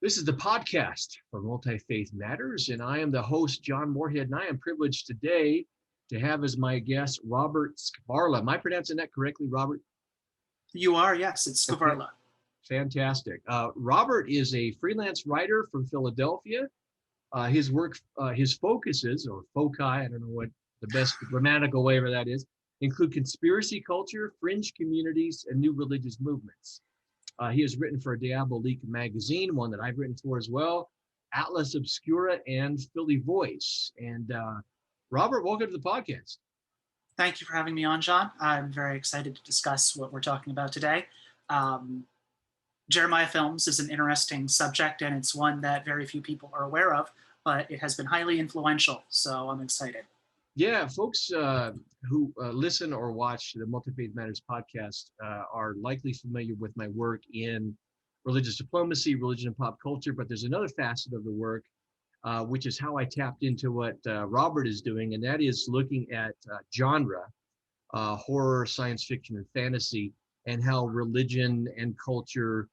This is the podcast for Multifaith Matters, and I am the host, John Moorhead, and I am privileged today to have as my guest Robert Skvarla. Am I pronouncing that correctly, Robert? You are, yes, it's Okay. Skvarla. Fantastic. Robert is a freelance writer from Philadelphia. His work, his focuses, or foci, I don't know what the best grammatical way for that is, include conspiracy culture, fringe communities, and new religious movements. He has written for Diabolique magazine, one that I've written for as well, Atlast Obscura, and Philly Voice. And Robert, welcome to the podcast. Thank you for having me on, John. I'm very excited to discuss what we're talking about today. Jeremiah Films is an interesting subject, and it's one that very few people are aware of, but it has been highly influential, so I'm excited. Yeah, folks who listen or watch the Multifaith Matters podcast are likely familiar with my work in religious diplomacy, religion and pop culture, but there's another facet of the work, which is how I tapped into what Robert is doing, and that is looking at genre, horror, science fiction, and fantasy, and how religion and culture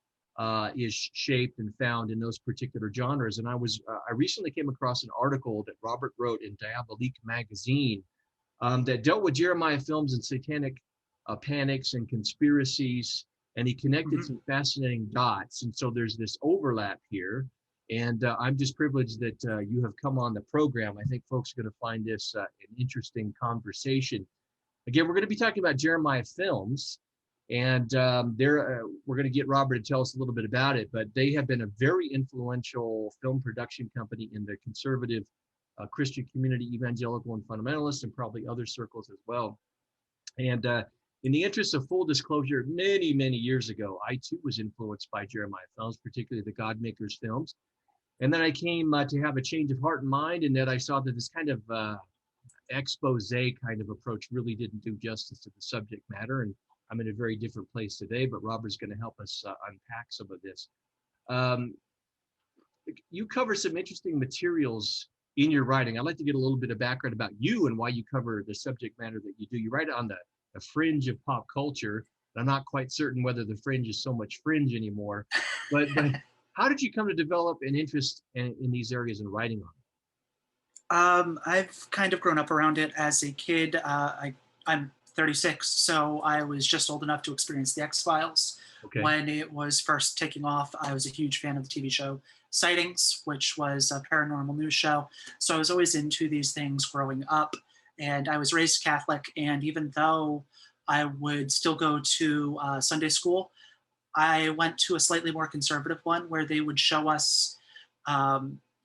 is shaped and found in those particular genres. And I recently came across an article that Robert wrote in Diabolique magazine that dealt with Jeremiah films and satanic panics and conspiracies, and he connected some fascinating dots. And so there's this overlap here. And I'm just privileged that you have come on the program. I think folks are going to find this an interesting conversation. Again, we're going to be talking about Jeremiah films. And we're going to get Robert to tell us a little bit about it, but they have been a very influential film production company in the conservative Christian community, evangelical and fundamentalist, and probably other circles as well. And in the interest of full disclosure, many, many years ago, I too was influenced by Jeremiah films, particularly the Godmakers films. And then I came to have a change of heart and mind, and that I saw that this kind of expose kind of approach really didn't do justice to the subject matter. And I'm in a very different place today, but Robert's going to help us unpack some of this. You cover some interesting materials in your writing. I'd like to get a little bit of background about you and why you cover the subject matter that you do. You write on the fringe of pop culture. I'm not quite certain whether the fringe is so much fringe anymore, but how did you come to develop an interest in these areas and writing on them? I've kind of grown up around it as a kid. I'm 36, so I was just old enough to experience the X-Files. Okay. When it was first taking off. I was a huge fan of the TV show Sightings, which was a paranormal news show. So I was always into these things growing up, and I was raised Catholic, and even though I would still go to Sunday school, I went to a slightly more conservative one where they would show us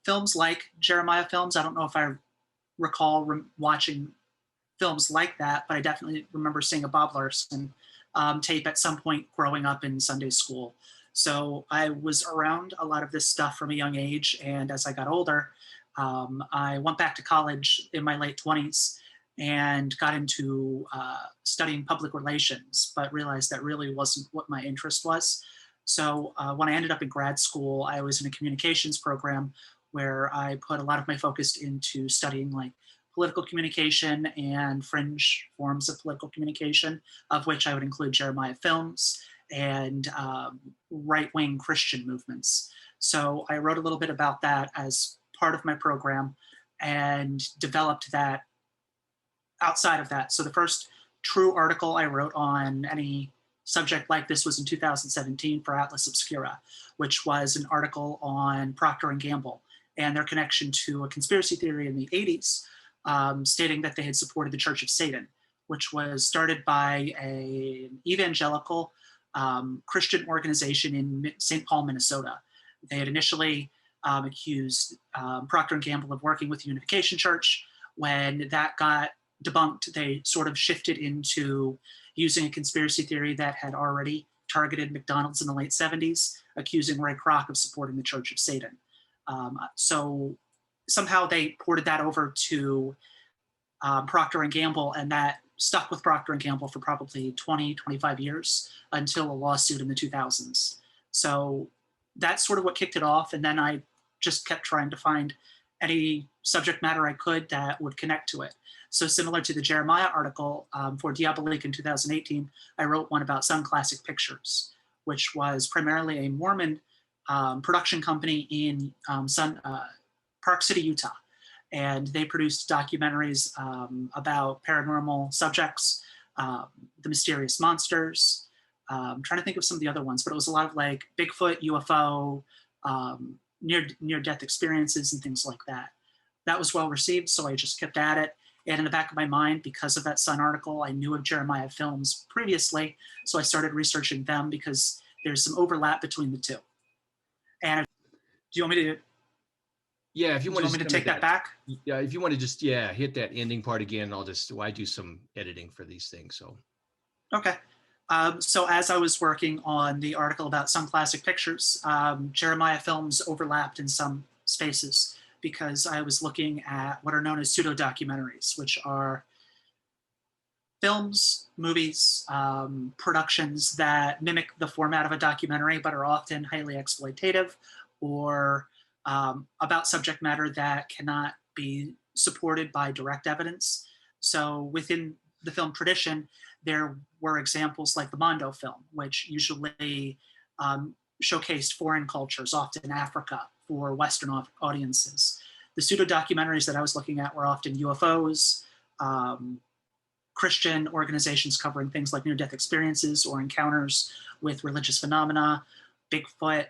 films like Jeremiah films. I don't know if I recall watching films like that, but I definitely remember seeing a Bob Larson tape at some point growing up in Sunday school. So I was around a lot of this stuff from a young age, and as I got older, I went back to college in my late 20s and got into studying public relations, but realized that really wasn't what my interest was. So when I ended up in grad school, I was in a communications program where I put a lot of my focus into studying like political communication and fringe forms of political communication, of which I would include Jeremiah films and right-wing Christian movements. So I wrote a little bit about that as part of my program and developed that outside of that. So the first true article I wrote on any subject like this was in 2017 for Atlast Obscura, which was an article on Procter & Gamble and their connection to a conspiracy theory in the 80s, stating that they had supported the Church of Satan, which was started by an evangelical Christian organization in St. Paul, Minnesota. They had initially accused Procter & Gamble of working with the Unification Church. When that got debunked, they sort of shifted into using a conspiracy theory that had already targeted McDonald's in the late 70s, accusing Ray Kroc of supporting the Church of Satan. So somehow they ported that over to Procter & Gamble, and that stuck with Procter & Gamble for probably 20, 25 years until a lawsuit in the 2000s. So that's sort of what kicked it off, and then I just kept trying to find any subject matter I could that would connect to it. So similar to the Jeremiah article for Diabolique in 2018, I wrote one about Some Classic Pictures, which was primarily a Mormon production company in Park City, Utah. And they produced documentaries about paranormal subjects, the mysterious monsters. I'm trying to think of some of the other ones, but it was a lot of like Bigfoot, UFO, near-death experiences and things like that. That was well received, so I just kept at it. And in the back of my mind, because of that Sun article, I knew of Jeremiah Films previously, so I started researching them because there's some overlap between the two. And do you want me to? Yeah, if you want to take that back. Yeah, if you want to just hit that ending part again, I do some editing for these things. So. Okay. So as I was working on the article about Sun Classic Pictures, Jeremiah Films overlapped in some spaces because I was looking at what are known as pseudo-documentaries, which are films, movies, productions that mimic the format of a documentary, but are often highly exploitative or about subject matter that cannot be supported by direct evidence. So within the film tradition, there were examples like the Mondo film, which usually showcased foreign cultures, often Africa, for Western audiences. The pseudo-documentaries that I was looking at were often UFOs, Christian organizations covering things like near-death experiences or encounters with religious phenomena, Bigfoot,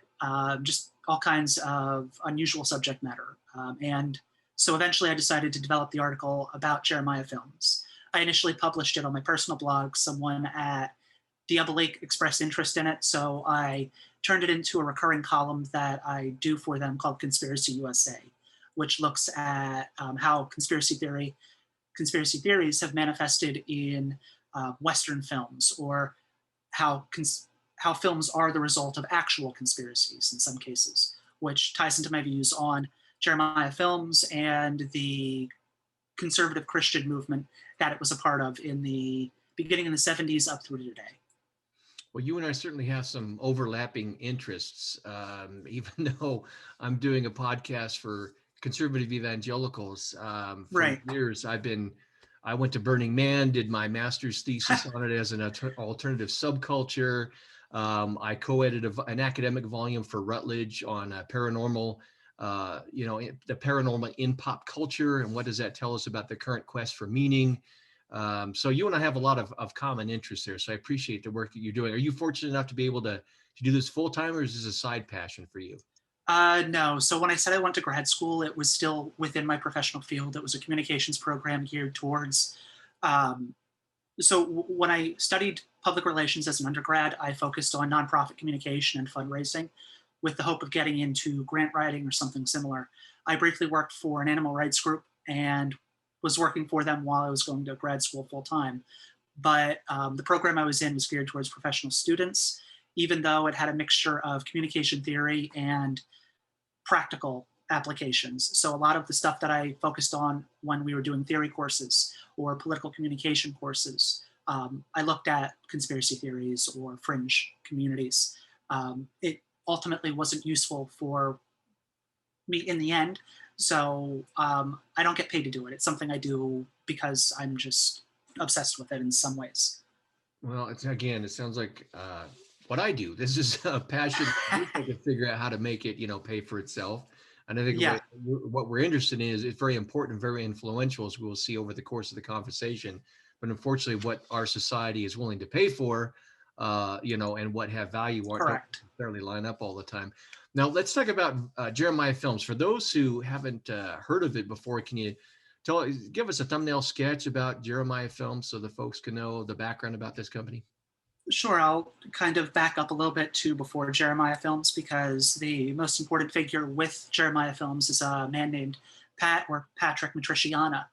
just all kinds of unusual subject matter. And so eventually I decided to develop the article about Jeremiah Films. I initially published it on my personal blog. Someone at Diabolique expressed interest in it, so I turned it into a recurring column that I do for them called Conspiracy USA, which looks at how conspiracy theories have manifested in Western films, or how films are the result of actual conspiracies in some cases, which ties into my views on Jeremiah Films and the conservative Christian movement that it was a part of in the beginning in the 70s up through today. Well, you and I certainly have some overlapping interests, even though I'm doing a podcast for conservative evangelicals. For years, I went to Burning Man, did my master's thesis on it as an alternative subculture. I co-edited an academic volume for Rutledge on paranormal, the paranormal in pop culture, and what does that tell us about the current quest for meaning. So you and I have a lot of common interests there. So I appreciate the work that you're doing. Are you fortunate enough to be able to do this full time, or is this a side passion for you? No. So when I said I went to grad school, it was still within my professional field. It was a communications program geared towards. So when I studied public relations as an undergrad, I focused on nonprofit communication and fundraising with the hope of getting into grant writing or something similar. I briefly worked for an animal rights group and was working for them while I was going to grad school full time. But the program I was in was geared towards professional students, even though it had a mixture of communication theory and practical applications. So a lot of the stuff that I focused on when we were doing theory courses or political communication courses, I looked at conspiracy theories or fringe communities. It ultimately wasn't useful for me in the end. So I don't get paid to do it. It's something I do because I'm just obsessed with it in some ways. Well, it sounds like what I do. This is a passion. I can figure out how to make it, pay for itself. And I think what we're interested in is very important, very influential, as we'll see over the course of the conversation. But unfortunately, what our society is willing to pay for, and what have value aren't necessarily line up all the time. Now, let's talk about Jeremiah Films. For those who haven't heard of it before, can you give us a thumbnail sketch about Jeremiah Films so the folks can know the background about this company? Sure, I'll kind of back up a little bit to before Jeremiah Films, because the most important figure with Jeremiah Films is a man named Patrick Matriciana,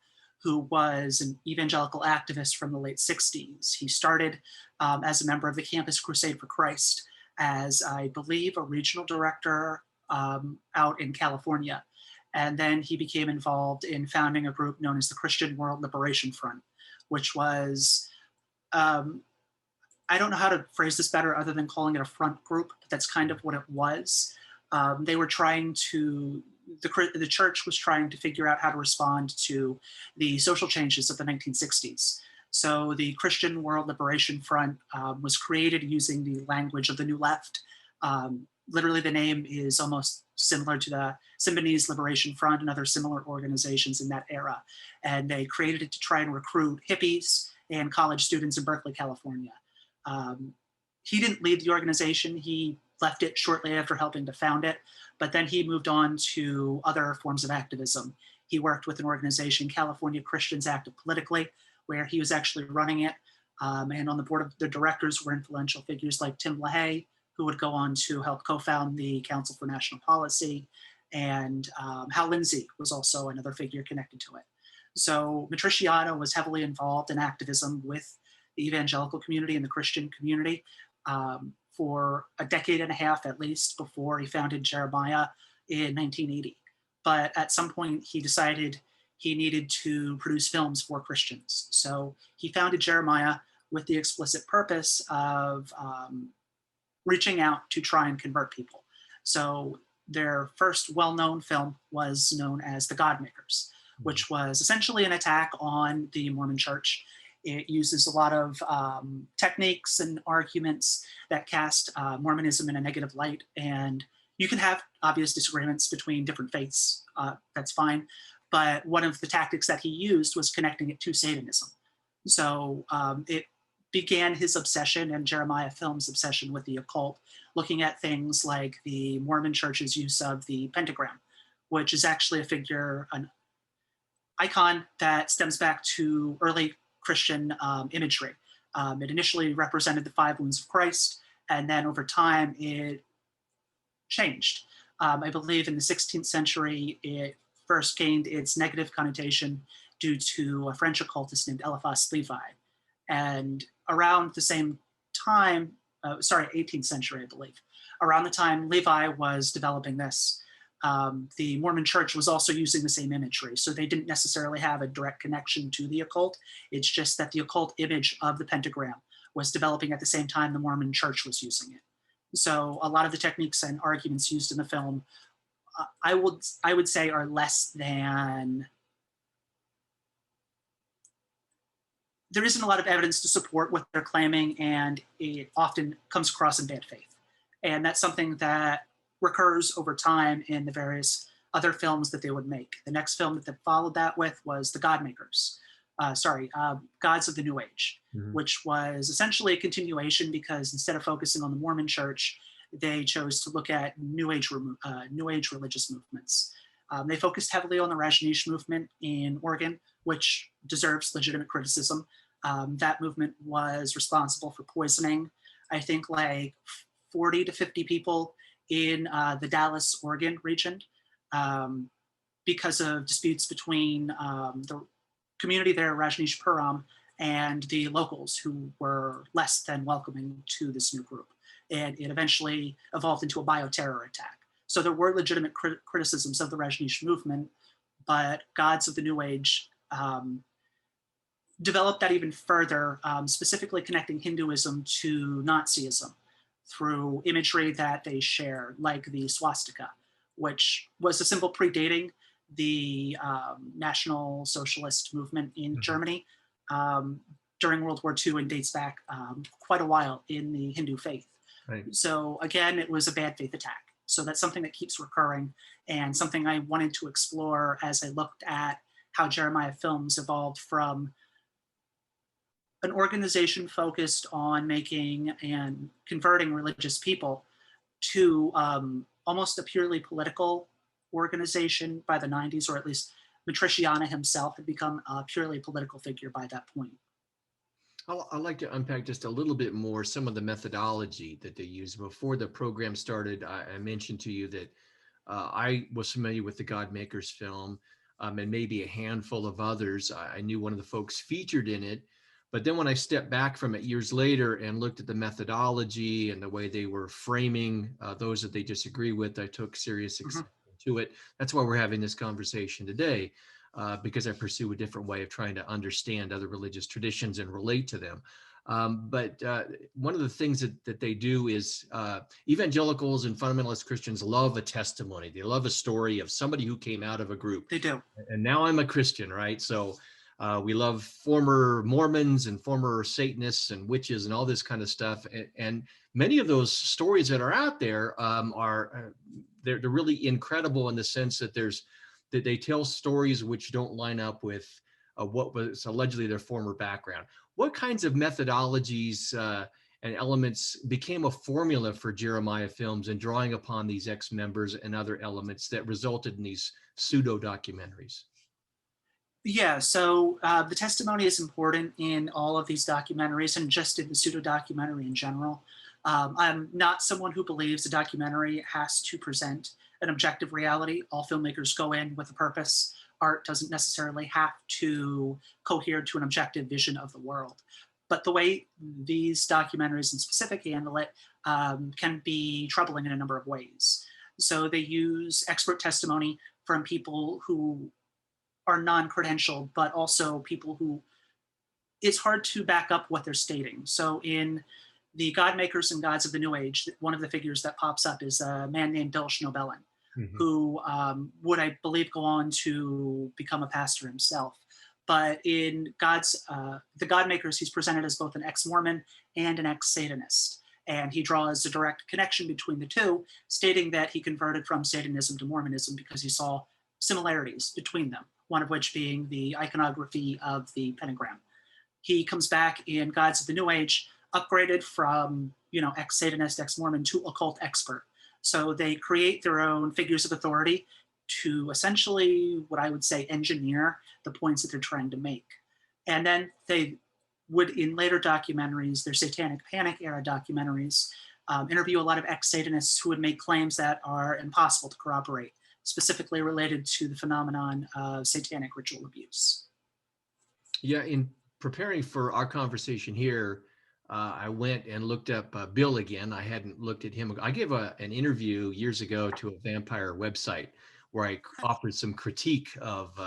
who was an evangelical activist from the late 60s. He started as a member of the Campus Crusade for Christ as, I believe, a regional director out in California. And then he became involved in founding a group known as the Christian World Liberation Front, which was, I don't know how to phrase this better other than calling it a front group, but that's kind of what it was. They were trying to, the church was trying to figure out how to respond to the social changes of the 1960s. So the Christian World Liberation Front was created using the language of the New Left, literally the name is almost similar to the Symbionese Liberation Front and other similar organizations in that era. And they created it to try and recruit hippies and college students in Berkeley, California. He didn't lead the organization. He left it shortly after helping to found it, but then he moved on to other forms of activism. He worked with an organization, California Christians Active Politically, where he was actually running it. And on the board of the directors were influential figures like Tim LaHaye, who would go on to help co-found the Council for National Policy. And Hal Lindsey was also another figure connected to it. So Matriciana was heavily involved in activism with the evangelical community and the Christian community for a decade and a half at least before he founded Jeremiah in 1980. But at some point he decided he needed to produce films for Christians. So he founded Jeremiah with the explicit purpose of reaching out to try and convert people. So their first well-known film was known as The Godmakers, which was essentially an attack on the Mormon Church. It uses a lot of techniques and arguments that cast Mormonism in a negative light. And you can have obvious disagreements between different faiths, that's fine. But one of the tactics that he used was connecting it to Satanism. So it began his obsession and Jeremiah Film's obsession with the occult, looking at things like the Mormon Church's use of the pentagram, which is actually a figure, an icon that stems back to early Christian imagery. It initially represented the 5 wounds of Christ, and then over time it changed. I believe in the 16th century, it first gained its negative connotation due to a French occultist named Eliphas Levi. And around the same time, 18th century, I believe, around the time Levi was developing this, the Mormon Church was also using the same imagery. So they didn't necessarily have a direct connection to the occult. It's just that the occult image of the pentagram was developing at the same time the Mormon Church was using it. So a lot of the techniques and arguments used in the film, I would say are less than, there isn't a lot of evidence to support what they're claiming, and it often comes across in bad faith. And that's something that recurs over time in the various other films that they would make. The next film that they followed that with was The Godmakers. Gods of the New Age, which was essentially a continuation because instead of focusing on the Mormon Church, they chose to look at New Age religious movements. They focused heavily on the Rajneesh movement in Oregon, which deserves legitimate criticism. That movement was responsible for poisoning, I think, like 40 to 50 people in the Dallas, Oregon region because of disputes between the community there, Rajneeshpuram, and the locals who were less than welcoming to this new group. And it eventually evolved into a bioterror attack. So there were legitimate criticisms of the Rajneesh movement, but Gods of the New Age developed that even further, specifically connecting Hinduism to Nazism through imagery that they share, like the swastika, which was a symbol predating the National Socialist movement in Germany during World War II and dates back quite a while in the Hindu faith. Right. So again, it was a bad faith attack. So that's something that keeps recurring and something I wanted to explore as I looked at how Jeremiah Films evolved from an organization focused on making and converting religious people to almost a purely political organization by the 90s, or at least Matriciana himself had become a purely political figure by that point. I'd like to unpack just a little bit more some of the methodology that they use. Before the program started, I mentioned to you that I was familiar with the Godmakers film and maybe a handful of others. I knew one of the folks featured in it, but then when I stepped back from it years later and looked at the methodology and the way they were framing those that they disagree with, I took serious exception to it. That's why we're having this conversation today. Because I pursue a different way of trying to understand other religious traditions and relate to them. But one of the things that they do is evangelicals and fundamentalist Christians love a testimony. They love a story of somebody who came out of a group. They do. And now I'm a Christian, right? So We love former Mormons and former Satanists and witches and all this kind of stuff. And many of those stories that are out there they're really incredible in the sense that that they tell stories which don't line up with what was allegedly their former background. What kinds of methodologies and elements became a formula for Jeremiah Films and drawing upon these ex-members and other elements that resulted in these pseudo-documentaries? Yeah, so the testimony is important in all of these documentaries and just in the pseudo-documentary in general. I'm not someone who believes a documentary has to present an objective reality. All filmmakers go in with a purpose. Art doesn't necessarily have to cohere to an objective vision of the world. But the way these documentaries in specific handle it can be troubling in a number of ways. So they use expert testimony from people who are non-credentialed, but also people who it's hard to back up what they're stating. So in the God Makers and Gods of the New Age, one of the figures that pops up is a man named Bill Schnobelen, who would, I believe, go on to become a pastor himself. But in the God Makers, he's presented as both an ex-Mormon and an ex-Satanist. And he draws a direct connection between the two, stating that he converted from Satanism to Mormonism because he saw similarities between them, one of which being the iconography of the pentagram. He comes back in Gods of the New Age, upgraded from, ex-Satanist, ex-Mormon to occult expert. So they create their own figures of authority to essentially, what I would say, engineer the points that they're trying to make. And then they would, in later documentaries, their Satanic Panic era documentaries, interview a lot of ex-Satanists who would make claims that are impossible to corroborate, specifically related to the phenomenon of satanic ritual abuse. Yeah, in preparing for our conversation here, I went and looked up Bill again. I hadn't looked at him. I gave an interview years ago to a vampire website where I offered some critique of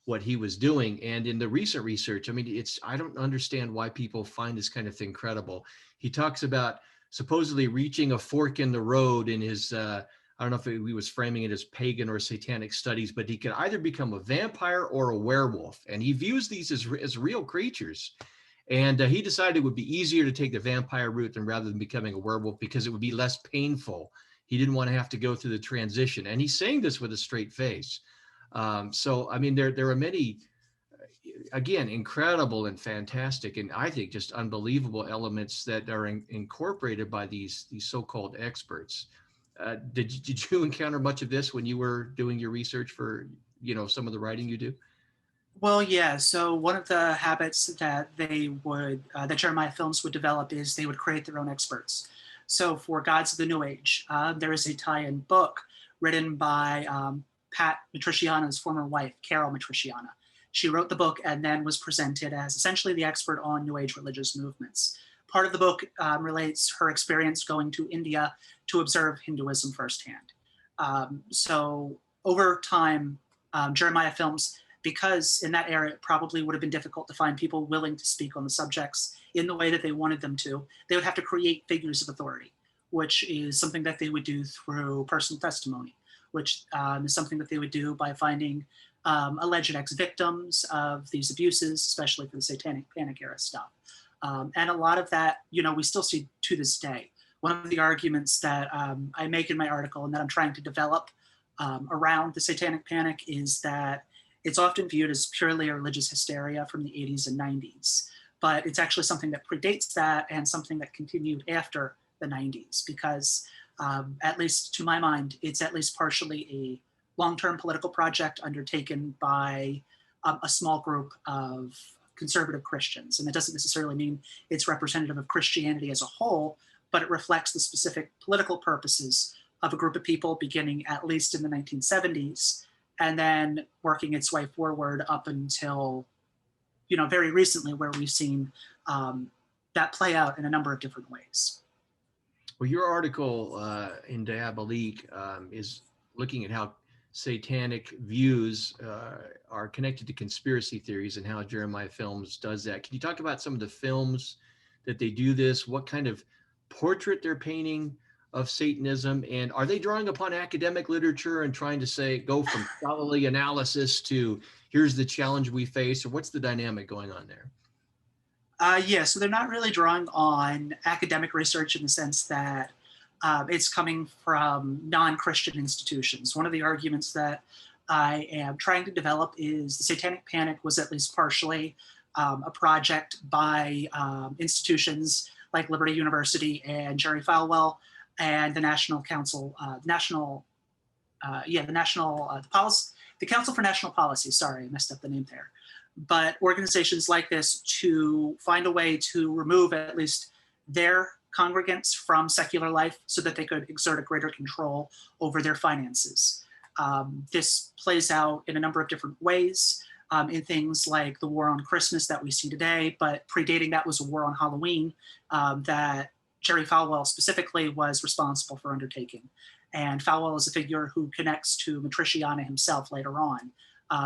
what he was doing. And in the recent research, I mean, I don't understand why people find this kind of thing credible. He talks about supposedly reaching a fork in the road in his, I don't know if he was framing it as pagan or satanic studies, but he could either become a vampire or a werewolf. And he views these as real creatures. And he decided it would be easier to take the vampire route than rather than becoming a werewolf because it would be less painful. He didn't want to have to go through the transition. And he's saying this with a straight face. So, I mean, there are many, again, incredible and fantastic, and I think just unbelievable elements that are incorporated by these so-called experts. Did you encounter much of this when you were doing your research for, some of the writing you do? Well, yeah. So one of the habits that that Jeremiah Films would develop is they would create their own experts. So for Gods of the New Age, there is a tie-in book written by Pat Matriciana's former wife, Carol Matriciana. She wrote the book and then was presented as essentially the expert on New Age religious movements. Part of the book relates her experience going to India to observe Hinduism firsthand. So over time, Jeremiah Films, because in that era it probably would have been difficult to find people willing to speak on the subjects in the way that they wanted them to, they would have to create figures of authority, which is something that they would do through personal testimony, which is something that they would do by finding alleged ex-victims of these abuses, especially for the Satanic Panic era stuff. And a lot of that, we still see to this day. One of the arguments that I make in my article and that I'm trying to develop around the Satanic Panic is that it's often viewed as purely a religious hysteria from the 80s and 90s, but it's actually something that predates that and something that continued after the 90s because, at least to my mind, it's at least partially a long-term political project undertaken by a small group of conservative Christians. And that doesn't necessarily mean it's representative of Christianity as a whole, but it reflects the specific political purposes of a group of people beginning at least in the 1970s and then working its way forward up until, very recently where we've seen that play out in a number of different ways. Well, your article in Diabolique is looking at how satanic views are connected to conspiracy theories and how Jeremiah Films does that. Can you talk about some of the films that they do this, what kind of portrait they're painting, of Satanism? And are they drawing upon academic literature and trying to say, go from scholarly analysis to here's the challenge we face, or what's the dynamic going on there? Yeah, so they're not really drawing on academic research in the sense that it's coming from non-Christian institutions. One of the arguments that I am trying to develop is the Satanic Panic was at least partially a project by institutions like Liberty University and Jerry Falwell and the National Council, the Council for National Policy. Sorry, I messed up the name there. But organizations like this to find a way to remove at least their congregants from secular life so that they could exert a greater control over their finances. This plays out in a number of different ways in things like the war on Christmas that we see today, but predating that was a war on Halloween that Jerry Falwell specifically was responsible for undertaking. And Falwell is a figure who connects to Matriciana himself later on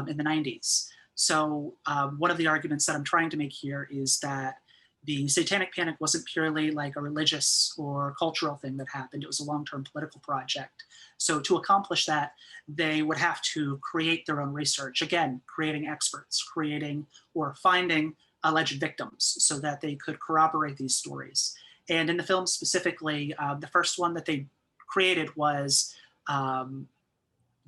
in the 90s. So one of the arguments that I'm trying to make here is that the Satanic Panic wasn't purely like a religious or cultural thing that happened. It was a long-term political project. So to accomplish that, they would have to create their own research. Again, creating experts, creating or finding alleged victims so that they could corroborate these stories. And in the film specifically, the first one that they created was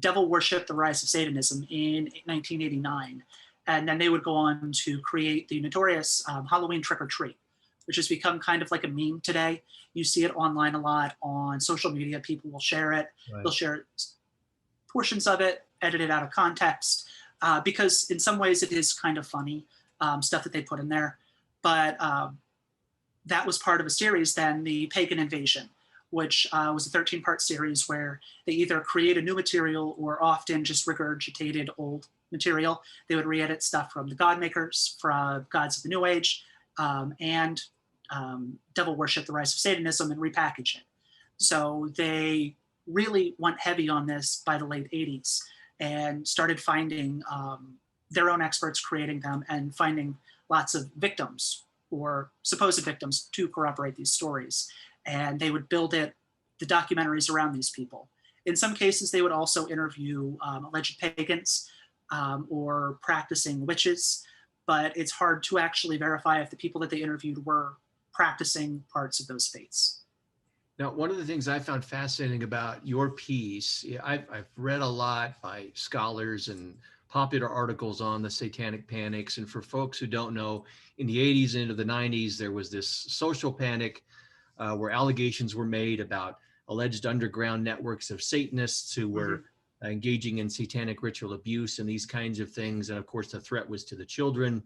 Devil Worship, The Rise of Satanism in 1989. And then they would go on to create the notorious Halloween Trick or Treat, which has become kind of like a meme today. You see it online a lot on social media. People will share it. Right. They'll share portions of it, edit it out of context, because in some ways it is kind of funny stuff that they put in there. But that was part of a series then, the Pagan Invasion, which was a 13-part series where they either create a new material or often just regurgitated old material. They would re-edit stuff from the God Makers, from Gods of the New Age, and Devil Worship, The Rise of Satanism, and repackage it. So they really went heavy on this by the late 80s and started finding their own experts, creating them, and finding lots of victims or supposed victims to corroborate these stories. And they would build the documentaries around these people. In some cases, they would also interview alleged pagans or practicing witches, but it's hard to actually verify if the people that they interviewed were practicing parts of those faiths. Now, one of the things I found fascinating about your piece, I've read a lot by scholars and popular articles on the Satanic Panics. And for folks who don't know, in the 80s and into the 90s, there was this social panic where allegations were made about alleged underground networks of Satanists who were engaging in satanic ritual abuse and these kinds of things. And of course, the threat was to the children.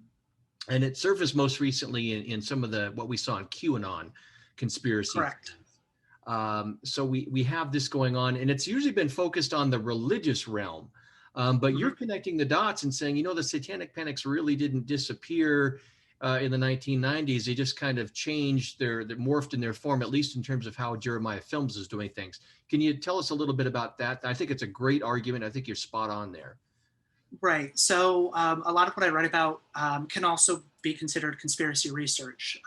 And it surfaced most recently in some of what we saw in QAnon conspiracy. Correct. So we have this going on, and it's usually been focused on the religious realm. But you're connecting the dots and saying, the Satanic Panics really didn't disappear in the 1990s. They just kind of changed, they morphed in their form, at least in terms of how Jeremiah Films is doing things. Can you tell us a little bit about that? I think it's a great argument. I think you're spot on there. Right. So a lot of what I write about can also be considered conspiracy research,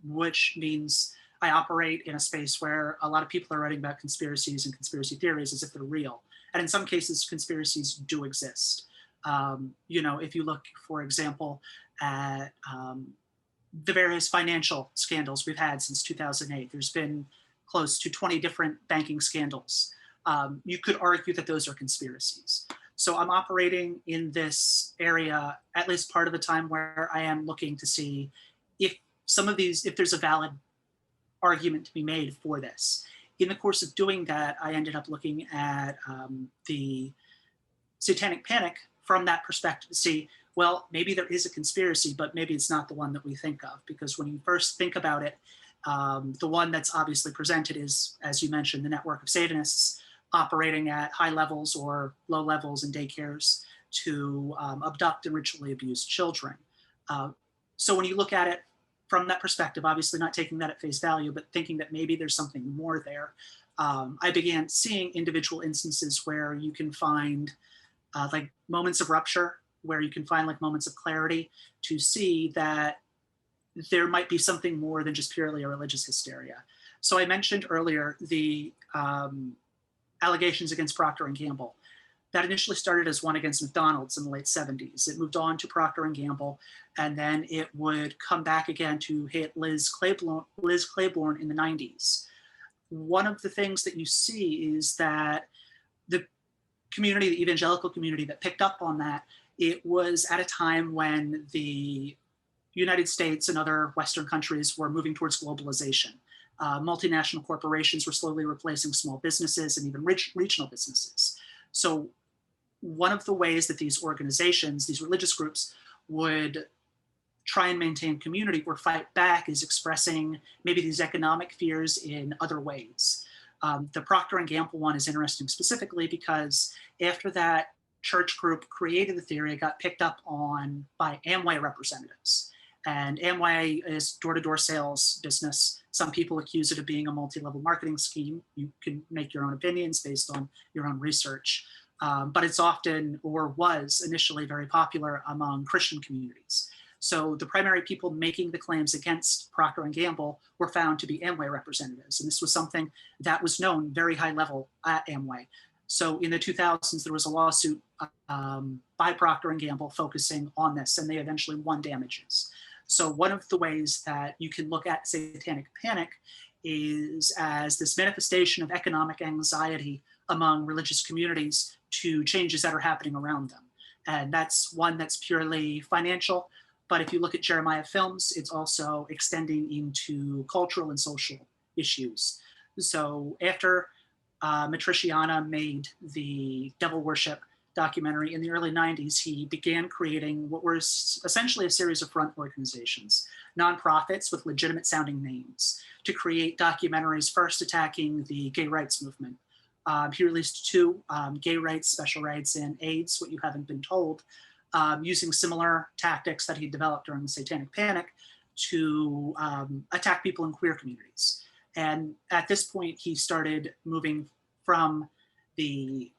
which means I operate in a space where a lot of people are writing about conspiracies and conspiracy theories as if they're real. And in some cases, conspiracies do exist. If you look, for example, at the various financial scandals we've had since 2008, there's been close to 20 different banking scandals. You could argue that those are conspiracies. So I'm operating in this area, at least part of the time, where I am looking to see if there's a valid argument to be made for this. In the course of doing that, I ended up looking at the Satanic Panic from that perspective to see, well, maybe there is a conspiracy, but maybe it's not the one that we think of. Because when you first think about it, the one that's obviously presented is, as you mentioned, the network of Satanists operating at high levels or low levels in daycares to abduct and ritually abuse children. So when you look at it from that perspective, obviously not taking that at face value, but thinking that maybe there's something more there, I began seeing individual instances where you can find like moments of rupture, where you can find like moments of clarity to see that there might be something more than just purely a religious hysteria. So I mentioned earlier the allegations against Procter & Gamble. That initially started as one against McDonald's in the late 70s. It moved on to Procter & Gamble, and then it would come back again to hit Liz Claiborne in the 90s. One of the things that you see is that the community, the evangelical community that picked up on that, it was at a time when the United States and other Western countries were moving towards globalization. Multinational corporations were slowly replacing small businesses and even regional businesses. So one of the ways that these organizations, these religious groups, would try and maintain community or fight back is expressing maybe these economic fears in other ways. The Procter & Gamble one is interesting specifically because after that church group created the theory, it got picked up on by Amway representatives. And Amway is door-to-door sales business. Some people accuse it of being a multi-level marketing scheme. You can make your own opinions based on your own research. But it's often, or was initially, very popular among Christian communities. So the primary people making the claims against Procter & Gamble were found to be Amway representatives. And this was something that was known very high level at Amway. So in the 2000s, there was a lawsuit by Procter & Gamble focusing on this, and they eventually won damages. So one of the ways that you can look at Satanic Panic is as this manifestation of economic anxiety among religious communities to changes that are happening around them. And that's one that's purely financial. But if you look at Jeremiah Films, it's also extending into cultural and social issues. So after Matriciana made the Devil Worship documentary in the early 90s, he began creating what were essentially a series of front organizations, nonprofits with legitimate sounding names, to create documentaries first attacking the gay rights movement. He released two, Gay Rights, Special Rights, and AIDS, What You Haven't Been Told, using similar tactics that he developed during the Satanic Panic to attack people in queer communities. And at this point, he started moving from the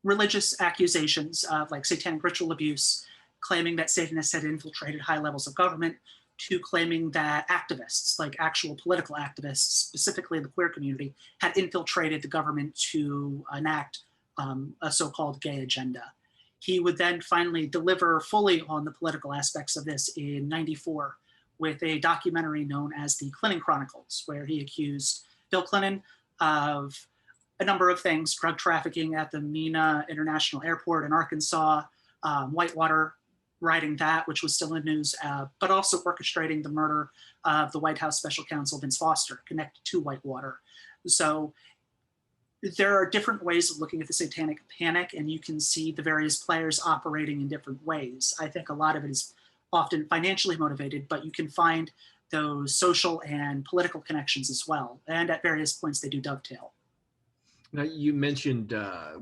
religious accusations of like satanic ritual abuse, claiming that Satanists had infiltrated high levels of government, to claiming that activists, like actual political activists, specifically in the queer community, had infiltrated the government to enact a so-called gay agenda. He would then finally deliver fully on the political aspects of this in '94 with a documentary known as the Clinton Chronicles, where he accused Bill Clinton of a number of things: drug trafficking at the Mena International Airport in Arkansas, Whitewater writing that, which was still in the news, but also orchestrating the murder of the White House Special Counsel Vince Foster, connected to Whitewater. So there are different ways of looking at the Satanic Panic, and you can see the various players operating in different ways. I think a lot of it is often financially motivated, but you can find those social and political connections as well. And at various points, they do dovetail. Now, you mentioned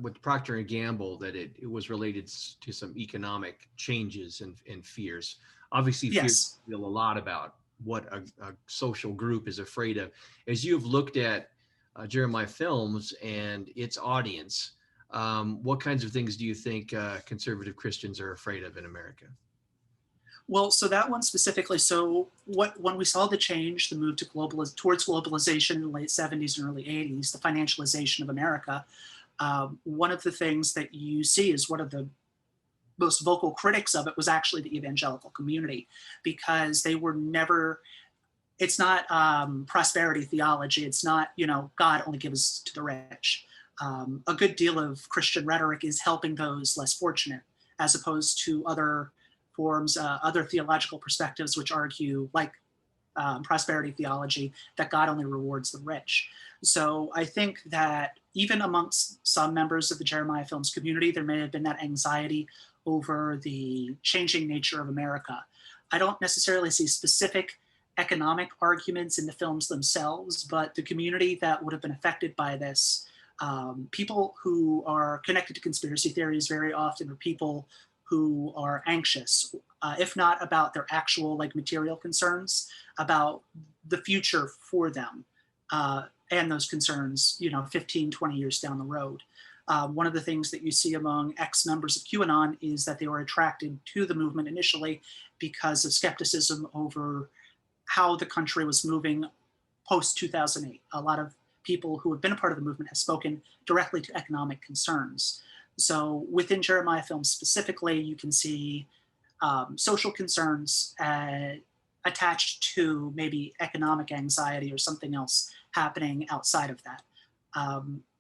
with Procter & Gamble that it was related to some economic changes and fears. Obviously, Yes. Fears feel a lot about what a social group is afraid of. As you've looked at Jeremiah Films and its audience, what kinds of things do you think conservative Christians are afraid of in America? Well, so that one specifically, so when we saw the change, the move to towards globalization in the late 70s and early 80s, the financialization of America, one of the things that you see is one of the most vocal critics of it was actually the evangelical community, because they were never, it's not prosperity theology. It's not, God only gives to the rich. A good deal of Christian rhetoric is helping those less fortunate, as opposed to other forms, other theological perspectives which argue, like prosperity theology, that God only rewards the rich. So I think that even amongst some members of the Jeremiah Films community, there may have been that anxiety over the changing nature of America. I don't necessarily see specific economic arguments in the films themselves, but the community that would have been affected by this, people who are connected to conspiracy theories very often are people who are anxious, if not about their actual material concerns, about the future for them and those concerns, 15, 20 years down the road. One of the things that you see among ex-members of QAnon is that they were attracted to the movement initially because of skepticism over how the country was moving post 2008. A lot of people who have been a part of the movement have spoken directly to economic concerns. So within Jeremiah films specifically, you can see social concerns attached to maybe economic anxiety or something else happening outside of that.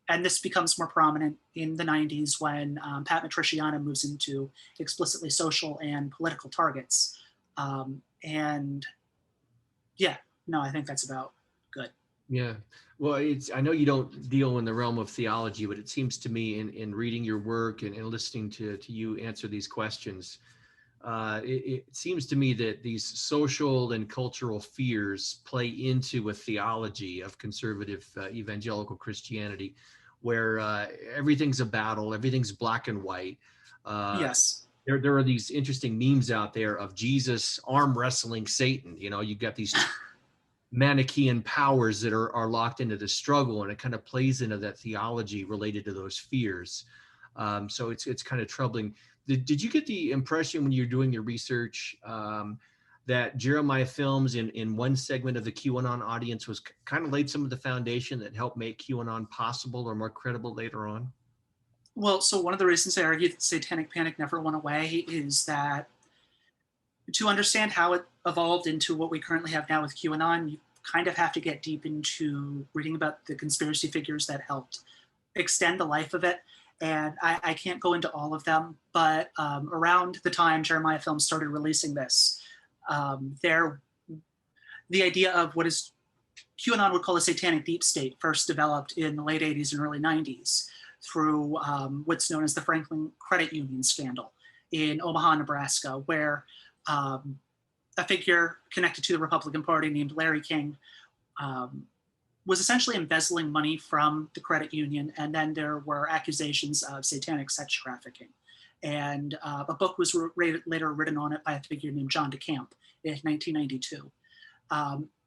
And this becomes more prominent in the 90s when Pat Matriciana moves into explicitly social and political targets. And yeah, no, I think that's about good. Yeah. Well, I know you don't deal in the realm of theology, but it seems to me in reading your work and listening to you answer these questions, it seems to me that these social and cultural fears play into a theology of conservative evangelical Christianity, where everything's a battle, everything's black and white. Yes. There are these interesting memes out there of Jesus arm wrestling Satan. You know, you've got these Manichaean powers that are locked into the struggle, and it kind of plays into that theology related to those fears. So it's kind of troubling. Did you get the impression when you're doing your research that Jeremiah Films in one segment of the QAnon audience was kind of laid some of the foundation that helped make QAnon possible or more credible later on? Well, so one of the reasons I argue that Satanic Panic never went away is that to understand how it evolved into what we currently have now with QAnon, you kind of have to get deep into reading about the conspiracy figures that helped extend the life of it. And I can't go into all of them, but around the time Jeremiah Films started releasing this, the idea of what is QAnon would call a satanic deep state first developed in the late 80s and early 90s through what's known as the Franklin Credit Union scandal in Omaha, Nebraska, where a figure connected to the Republican Party named Larry King was essentially embezzling money from the credit union. And then there were accusations of satanic sex trafficking. And a book was later written on it by a figure named John DeCamp in 1992.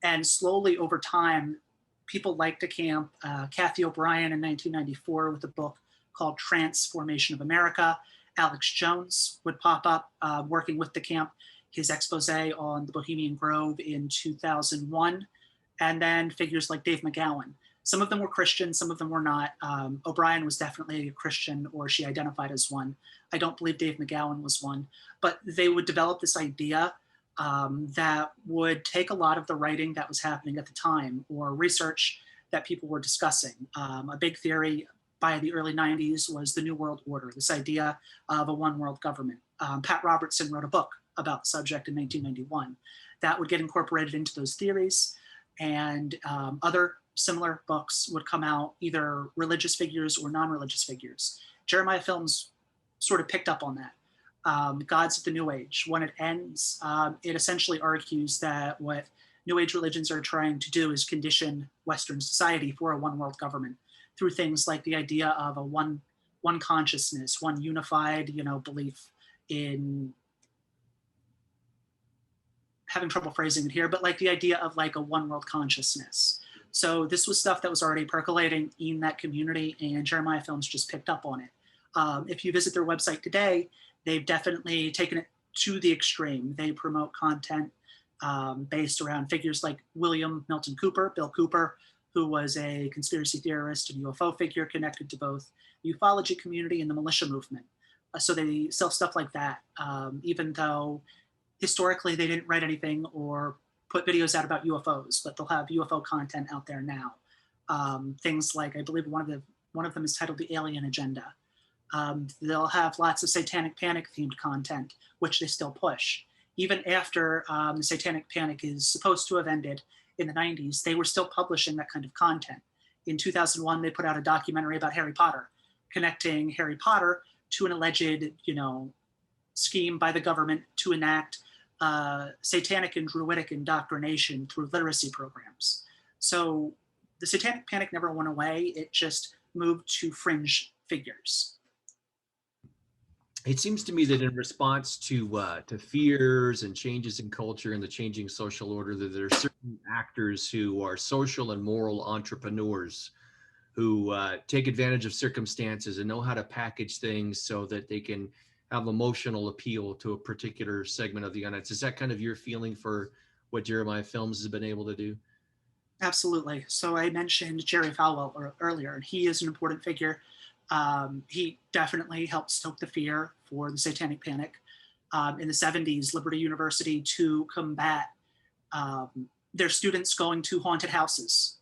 And slowly over time, people like DeCamp, Kathy O'Brien in 1994 with a book called Transformation of America. Alex Jones would pop up working with DeCamp, his expose on the Bohemian Grove in 2001. And then figures like Dave McGowan. Some of them were Christian, some of them were not. O'Brien was definitely a Christian, or she identified as one. I don't believe Dave McGowan was one. But they would develop this idea that would take a lot of the writing that was happening at the time or research that people were discussing. A big theory by the early 90s was the New World Order, this idea of a one world government. Pat Robertson wrote a book about the subject in 1991 that would get incorporated into those theories. And other similar books would come out, either religious figures or non-religious figures. Jeremiah Films sort of picked up on that. Gods of the New Age, when it ends, it essentially argues that what New Age religions are trying to do is condition Western society for a one world government through things like the idea of a one consciousness, one unified, belief in, having trouble phrasing it here, but like the idea of like a one world consciousness. So this was stuff that was already percolating in that community, and Jeremiah Films just picked up on it. If you visit their website today, they've definitely taken it to the extreme. They promote content based around figures like William Milton Cooper, Bill Cooper, who was a conspiracy theorist and UFO figure connected to both the ufology community and the militia movement. So they sell stuff like that, even though historically they didn't write anything or put videos out about UFOs, but they'll have UFO content out there now. Things like, I believe one of them is titled The Alien Agenda. They'll have lots of Satanic Panic themed content, which they still push. Even after the Satanic Panic is supposed to have ended in the 90s, they were still publishing that kind of content. In 2001, they put out a documentary about Harry Potter, connecting Harry Potter to an alleged, scheme by the government to enact satanic and druidic indoctrination through literacy programs. So the Satanic Panic never went away. It just moved to fringe figures. It seems to me that in response to fears and changes in culture and the changing social order, that there are certain actors who are social and moral entrepreneurs who take advantage of circumstances and know how to package things so that they can have emotional appeal to a particular segment of the audience. Is that kind of your feeling for what Jeremiah Films has been able to do? Absolutely. So I mentioned Jerry Falwell earlier, and he is an important figure. He definitely helped stoke the fear for the Satanic Panic in the 70s. Liberty University, to combat their students going to haunted houses.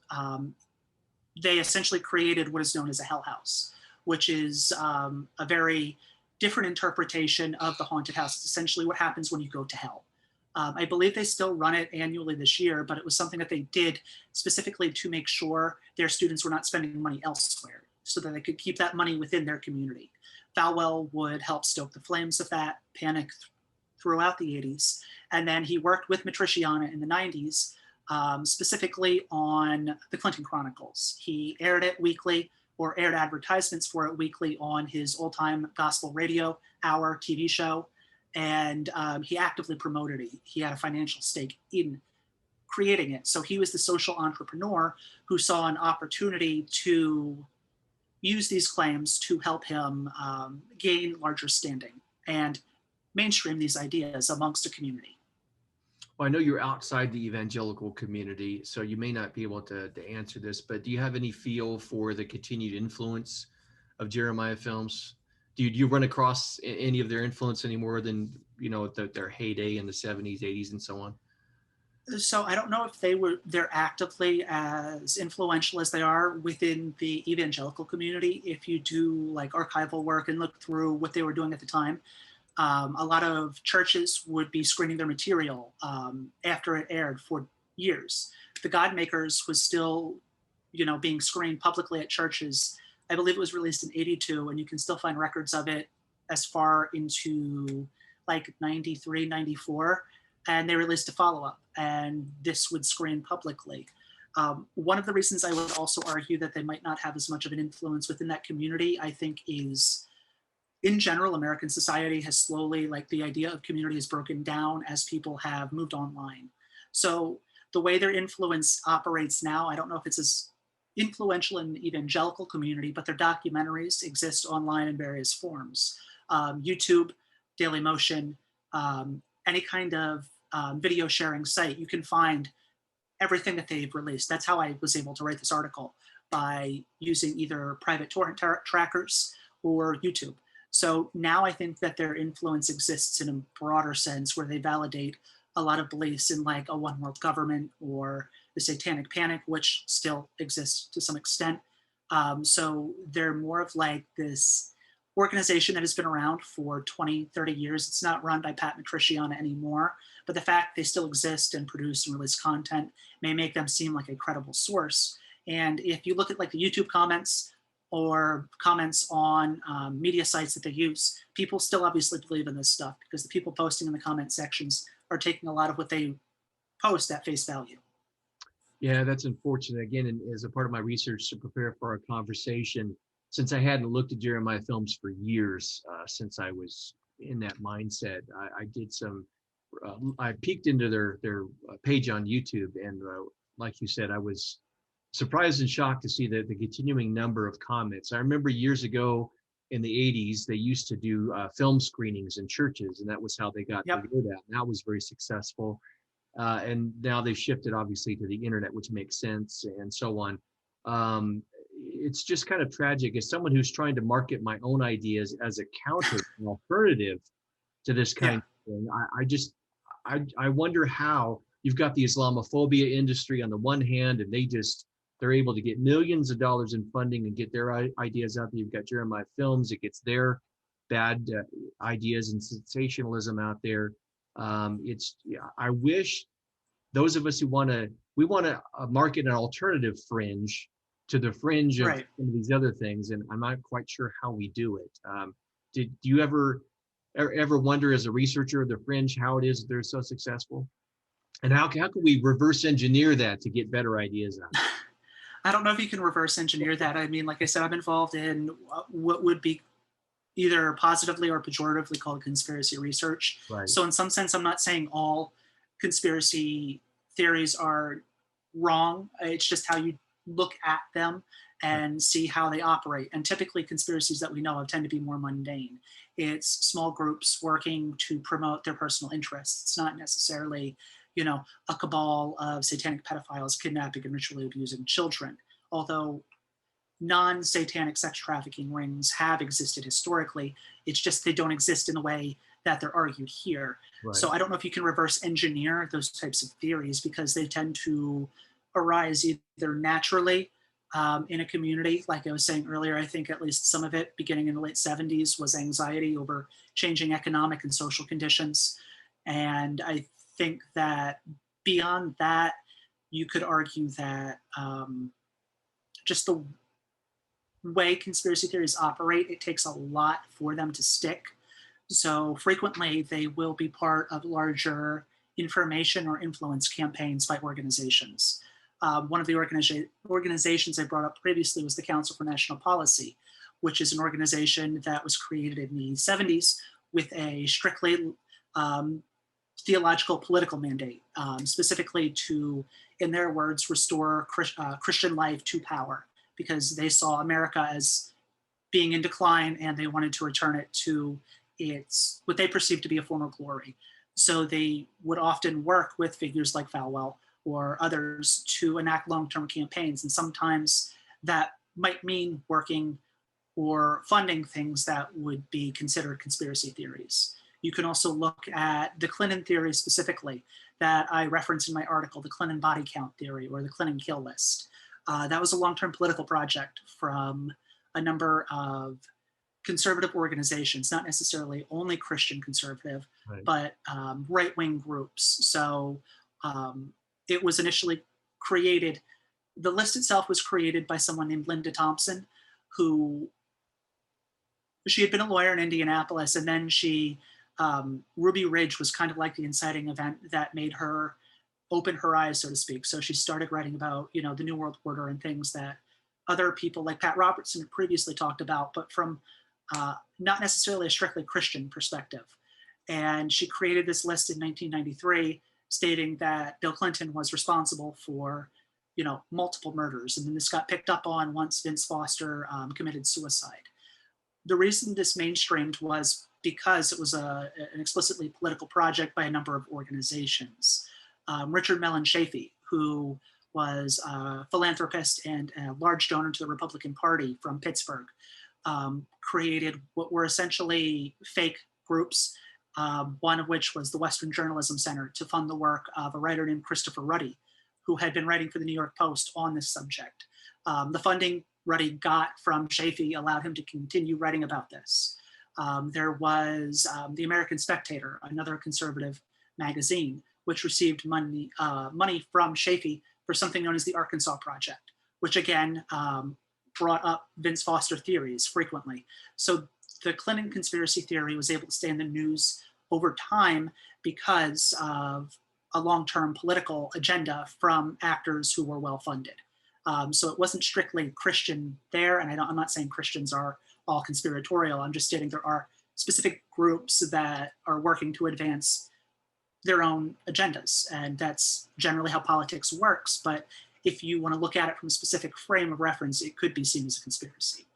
They essentially created what is known as a hell house, which is a very different interpretation of the haunted house. It's essentially what happens when you go to hell. I believe they still run it annually this year, but it was something that they did specifically to make sure their students were not spending money elsewhere so that they could keep that money within their community. Falwell would help stoke the flames of that panic throughout the 80s. And then he worked with Matriciana in the 90s, specifically on the Clinton Chronicles. He aired it weekly, or aired advertisements for it weekly on his old time gospel radio hour TV show. And he actively promoted it. He had a financial stake in creating it. So he was the social entrepreneur who saw an opportunity to use these claims to help him gain larger standing and mainstream these ideas amongst the community. Well, I know you're outside the evangelical community, so you may not be able to answer this, but do you have any feel for the continued influence of Jeremiah films? Do you run across any of their influence any more than, their heyday in the 70s, 80s, and so on? So I don't know if they're actively as influential as they are within the evangelical community. If you do like archival work and look through what they were doing at the time, a lot of churches would be screening their material after it aired for years. The Godmakers was still, being screened publicly at churches. I believe it was released in '82, and you can still find records of it as far into like '93, '94. And they released a follow-up, and this would screen publicly. One of the reasons I would also argue that they might not have as much of an influence within that community, I think, is in general, American society has slowly, like the idea of community has broken down as people have moved online. So the way their influence operates now, I don't know if it's as influential in the evangelical community, but their documentaries exist online in various forms. YouTube, Dailymotion, any kind of video sharing site, you can find everything that they've released. That's how I was able to write this article, by using either private torrent trackers or YouTube. So now I think that their influence exists in a broader sense, where they validate a lot of beliefs in like a one world government or the Satanic Panic, which still exists to some extent. So they're more of like this organization that has been around for 20, 30 years. It's not run by Pat Matriciana anymore, but the fact they still exist and produce and release content may make them seem like a credible source. And if you look at like the YouTube comments or comments on media sites that they use, people still obviously believe in this stuff, because the people posting in the comment sections are taking a lot of what they post at face value. Yeah, that's unfortunate. Again, and as a part of my research to prepare for our conversation, since I hadn't looked at Jeremiah films for years, since I was in that mindset, I did some, I peeked into their page on YouTube, and like you said, I was surprised and shocked to see the continuing number of comments. I remember years ago in the 80s, they used to do film screenings in churches, and that was how they got the word out. And that was very successful. And now they've shifted obviously to the internet, which makes sense, and so on. It's just kind of tragic as someone who's trying to market my own ideas as a counter, an alternative to this kind of thing. I wonder how you've got the Islamophobia industry on the one hand, and they're able to get millions of dollars in funding and get their ideas out there. You've got Jeremiah Films, it gets their bad ideas and sensationalism out there. I wish those of us who want to market an alternative fringe to the fringe of some of these other things, and I'm not quite sure how we do it. Do you ever wonder, as a researcher of the fringe, how it is that they're so successful, and how can we reverse engineer that to get better ideas out? I don't know if you can reverse engineer that. I mean, like I said, I'm involved in what would be either positively or pejoratively called conspiracy research. Right. So in some sense, I'm not saying all conspiracy theories are wrong. It's just how you look at them and see how they operate. And typically conspiracies that we know of tend to be more mundane. It's small groups working to promote their personal interests. It's not necessarily a cabal of satanic pedophiles kidnapping and ritually abusing children. Although non-satanic sex trafficking rings have existed historically, it's just they don't exist in the way that they're argued here. Right. So I don't know if you can reverse engineer those types of theories, because they tend to arise either naturally in a community. Like I was saying earlier, I think at least some of it beginning in the late 70s was anxiety over changing economic and social conditions. And I think that beyond that, you could argue that just the way conspiracy theories operate, it takes a lot for them to stick. So frequently they will be part of larger information or influence campaigns by organizations. One of the organizations I brought up previously was the Council for National Policy, which is an organization that was created in the 70s with a strictly theological political mandate, specifically to, in their words, restore Christian life to power, because they saw America as being in decline and they wanted to return it to its, what they perceived to be a former glory. So they would often work with figures like Falwell or others to enact long-term campaigns. And sometimes that might mean working or funding things that would be considered conspiracy theories. You can also look at the Clinton theory specifically that I referenced in my article, the Clinton body count theory or the Clinton kill list. That was a long-term political project from a number of conservative organizations, not necessarily only Christian conservative, right, but right-wing groups. So it was initially created, the list itself was created by someone named Linda Thompson, who, she had been a lawyer in Indianapolis, and then she, Ruby Ridge was kind of like the inciting event that made her open her eyes, so to speak. So she started writing about, the New World Order and things that other people like Pat Robertson had previously talked about, but from not necessarily a strictly Christian perspective. And she created this list in 1993 stating that Bill Clinton was responsible for, multiple murders. And then this got picked up on once Vince Foster committed suicide. The reason this mainstreamed was because it was an explicitly political project by a number of organizations. Richard Mellon Chafee, who was a philanthropist and a large donor to the Republican Party from Pittsburgh, created what were essentially fake groups, one of which was the Western Journalism Center, to fund the work of a writer named Christopher Ruddy, who had been writing for the New York Post on this subject. The funding Ruddy got from Chafee allowed him to continue writing about this. There was the American Spectator, another conservative magazine, which received money from Chafee for something known as the Arkansas Project, which again brought up Vince Foster theories frequently. So the Clinton conspiracy theory was able to stay in the news over time because of a long-term political agenda from actors who were well-funded. So it wasn't strictly Christian there, and I'm not saying Christians are all conspiratorial. I'm just stating there are specific groups that are working to advance their own agendas, and that's generally how politics works. But if you want to look at it from a specific frame of reference, it could be seen as a conspiracy.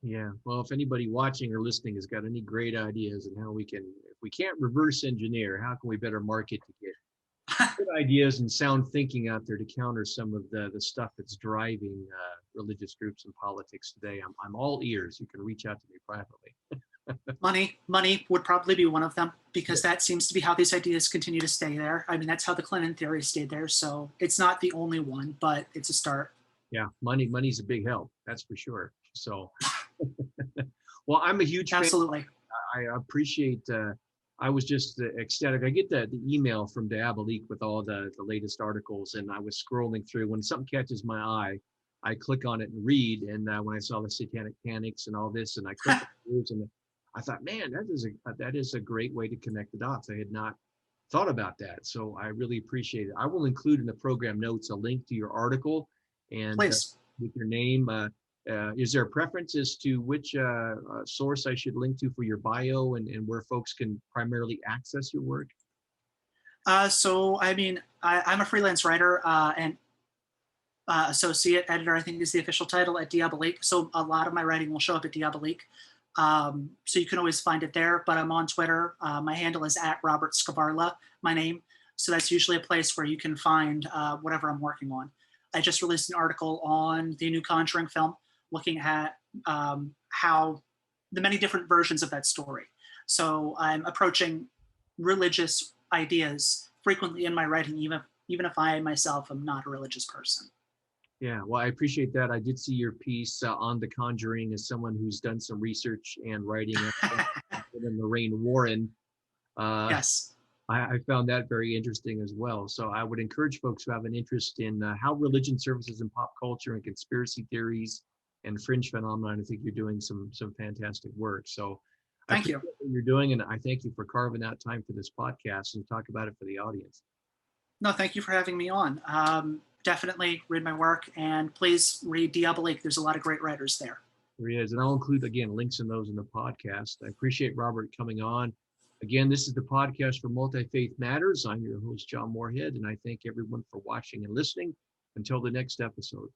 Yeah, well, if anybody watching or listening has got any great ideas on how we can, if we can't reverse engineer, how can we better market to get good ideas and sound thinking out there to counter some of the stuff that's driving religious groups and politics today? I'm all ears. You can reach out to me privately. Money would probably be one of them, because that seems to be how these ideas continue to stay there. I mean, that's how the Clinton theory stayed there. So it's not the only one, but it's a start. Yeah, money's a big help. That's for sure. So, well, I'm a huge Absolutely. fan. I appreciate. I was just ecstatic. I get the email from Diabolique with all the latest articles, and I was scrolling through. When something catches my eye, I click on it and read. And when I saw the Satanic Panics and all this, and I clicked and I thought, man, that is a great way to connect the dots. I had not thought about that, so I really appreciate it. I will include in the program notes a link to your article, and with your name. Is there a preference as to which source I should link to for your bio and where folks can primarily access your work? So, I mean, I'm a freelance writer and associate editor, I think is the official title, at Diabolique. So a lot of my writing will show up at Diabolique. So you can always find it there, but I'm on Twitter. My handle is @Robert Skvarla, my name. So that's usually a place where you can find whatever I'm working on. I just released an article on the new Conjuring film, looking at how the many different versions of that story. So I'm approaching religious ideas frequently in my writing, even if I myself am not a religious person. Yeah, well, I appreciate that. I did see your piece on The Conjuring as someone who's done some research and writing in Lorraine Warren. Yes. I found that very interesting as well. So I would encourage folks who have an interest in how religion services in pop culture and conspiracy theories and fringe phenomenon. I think you're doing some fantastic work. So I Thank you. appreciate what you're doing, and I thank you for carving out time for this podcast and talk about it for the audience. No, thank you for having me on. Definitely read my work, and please read Diabolique. There's a lot of great writers there. There he is. And I'll include, again, links in those in the podcast. I appreciate Robert coming on. Again, this is the podcast for Multifaith Matters. I'm your host, John Moorhead, and I thank everyone for watching and listening. Until the next episode.